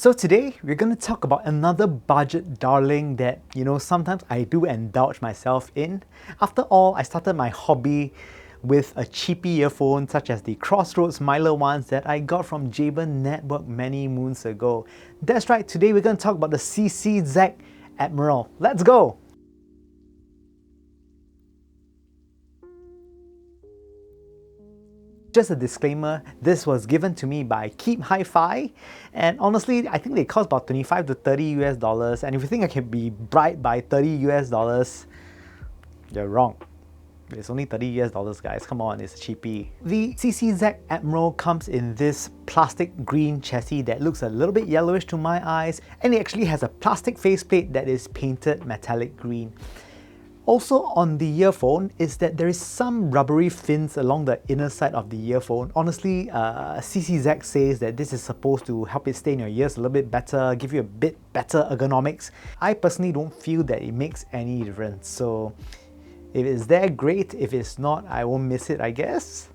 So today we're going to talk about another budget darling that, sometimes I do indulge myself in. After all, I started my hobby with a cheapie earphone such as the Crossroads Miler ones that I got from Jaber Network many moons ago. That's right, today we're going to talk about the CCZ Emerald. Let's go! Just a disclaimer, this was given to me by Keep Hi-Fi, and honestly, I think they cost about 25 to 30 US dollars, and if you think I can be bribed by 30 US dollars, you're wrong. It's only 30 US dollars, guys. Come on, it's cheapie. The CCZ Emerald comes in this plastic green chassis that looks a little bit yellowish to my eyes, and it actually has a plastic faceplate that is painted metallic green. Also on the earphone is that there is some rubbery fins along the inner side of the earphone. Honestly, CCZ says that this is supposed to help it stay in your ears a little bit better, give you a bit better ergonomics. I personally don't feel that it makes any difference, so if it's there, great. If it's not, I won't miss it, I guess.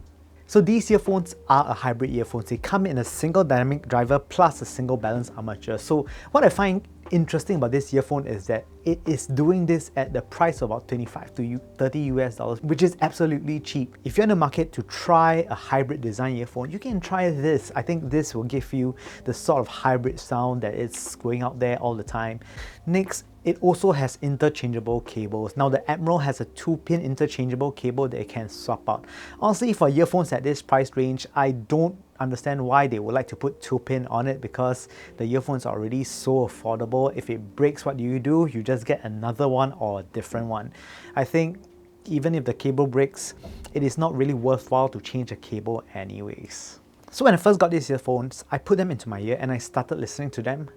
So these earphones are a hybrid earphones. They come in a single dynamic driver plus a single balance armature. So what I find interesting about this earphone is that it is doing this at the price of about 25 to 30 US dollars, which is absolutely cheap. If you're in the market to try a hybrid design earphone, you can try this. I think this will give you the sort of hybrid sound that is going out there all the time. Next, it also has interchangeable cables. Now the Emerald has a 2-pin interchangeable cable that it can swap out. Honestly, for earphones at this price range, I don't understand why they would like to put 2-pin on it, because the earphones are already so affordable. If it breaks, what do? You just get another one or a different one. I think even if the cable breaks, it is not really worthwhile to change the cable anyways. So when I first got these earphones, I put them into my ear and I started listening to them.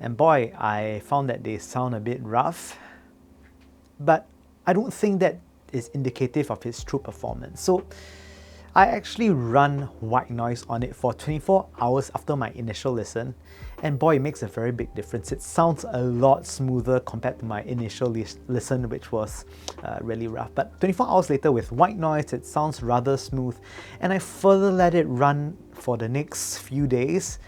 And boy, I found that they sound a bit rough, but I don't think that is indicative of its true performance. So I actually run white noise on it for 24 hours after my initial listen, and boy, it makes a very big difference. It sounds a lot smoother compared to my initial listen, which was really rough. But 24 hours later with white noise, it sounds rather smooth, and I further let it run for the next few days.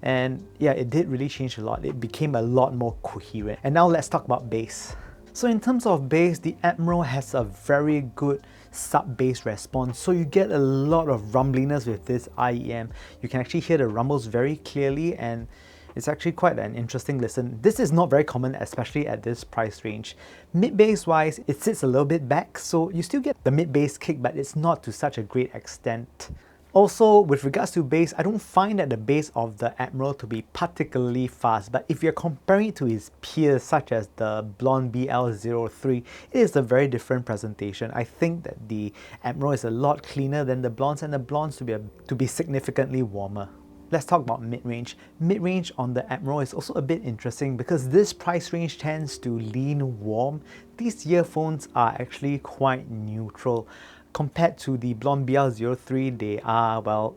And yeah, it did really change a lot. It became a lot more coherent. And now let's talk about bass. So in terms of bass, the Emerald has a very good sub-bass response. So you get a lot of rumbliness with this IEM. You can actually hear the rumbles very clearly, and it's actually quite an interesting listen. This is not very common, especially at this price range. Mid-bass wise, it sits a little bit back, so you still get the mid-bass kick, but it's not to such a great extent. Also, with regards to bass, I don't find that the bass of the Emerald to be particularly fast, but if you're comparing it to its peers such as the Blon BL03, it is a very different presentation. I think that the Emerald is a lot cleaner than the Blonds, and the Blonds to be significantly warmer. Let's talk about mid-range. Mid-range on the Emerald is also a bit interesting because this price range tends to lean warm. These earphones are actually quite neutral. Compared to the Blon BL03, they are, well,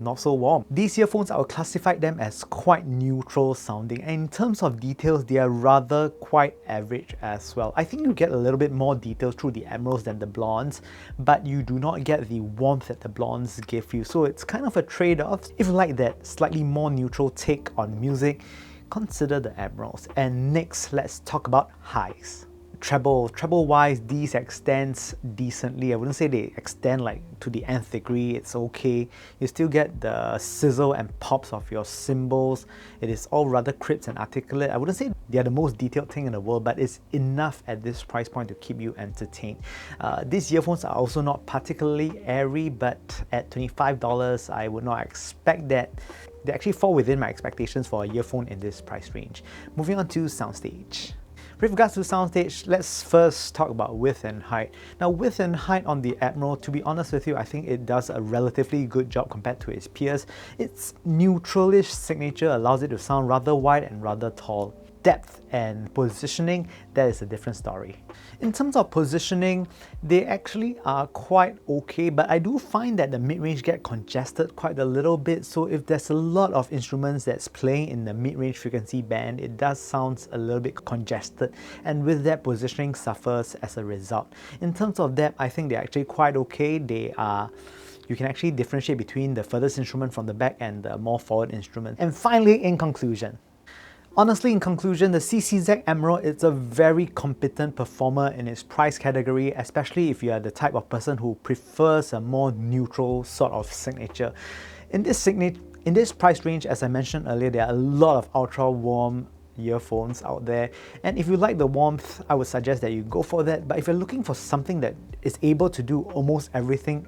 not so warm. These earphones, I would classify them as quite neutral sounding, and in terms of details, they are rather quite average as well. I think you get a little bit more details through the Emeralds than the Blonds, but you do not get the warmth that the Blonds give you, so it's kind of a trade-off. If you like that slightly more neutral take on music, consider the Emeralds. And next, let's talk about highs. Treble wise, these extends decently. I wouldn't say they extend like to the nth degree. It's okay. You still get the sizzle and pops of your cymbals. It is all rather crisp and articulate. I wouldn't say they are the most detailed thing in the world, but it's enough at this price point to keep you entertained. These earphones are also not particularly airy, but at $25, I would not expect that. They actually fall within my expectations for a earphone in this price range. Moving on to Soundstage. With regards to Soundstage, let's first talk about width and height. Now, width and height on the Emerald, to be honest with you, I think it does a relatively good job compared to its peers. Its neutralish signature allows it to sound rather wide and rather tall. Depth and positioning, that is a different story. In terms of positioning, they actually are quite okay, but I do find that the mid-range get congested quite a little bit, so if there's a lot of instruments that's playing in the mid-range frequency band, it does sound a little bit congested, and with that, positioning suffers as a result. In terms of depth, I think they're actually quite okay. They are you can actually differentiate between the furthest instrument from the back and the more forward instrument. And finally, in conclusion, honestly, in conclusion, the CCZ Emerald is a very competent performer in its price category, especially if you are the type of person who prefers a more neutral sort of signature. In this price range, as I mentioned earlier, there are a lot of ultra warm earphones out there, and if you like the warmth, I would suggest that you go for that. But if you're looking for something that is able to do almost everything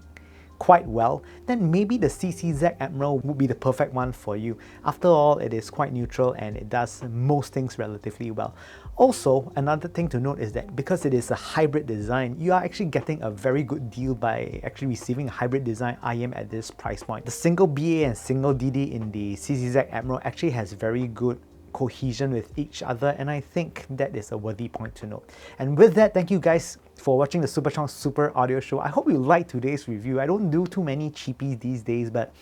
quite well, then maybe the CCZ Emerald would be the perfect one for you. After all, it is quite neutral and it does most things relatively well. Also, another thing to note is that because it is a hybrid design, you are actually getting a very good deal by actually receiving a hybrid design IM at this price point. The single BA and single DD in the CCZ Emerald actually has very good cohesion with each other, and I think that is a worthy point to note. And with that, thank you guys for watching the Superchong Super Audio Show. I hope you liked today's review. I don't do too many cheapies these days, but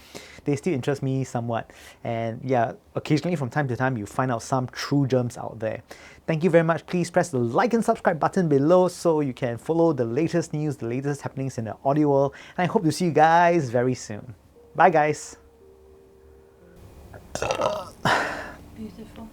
they still interest me somewhat. And yeah, occasionally from time to time, you find out some true gems out there. Thank you very much. Please press the like and subscribe button below so you can follow the latest news, the latest happenings in the audio world. And I hope to see you guys very soon. Bye guys. Beautiful.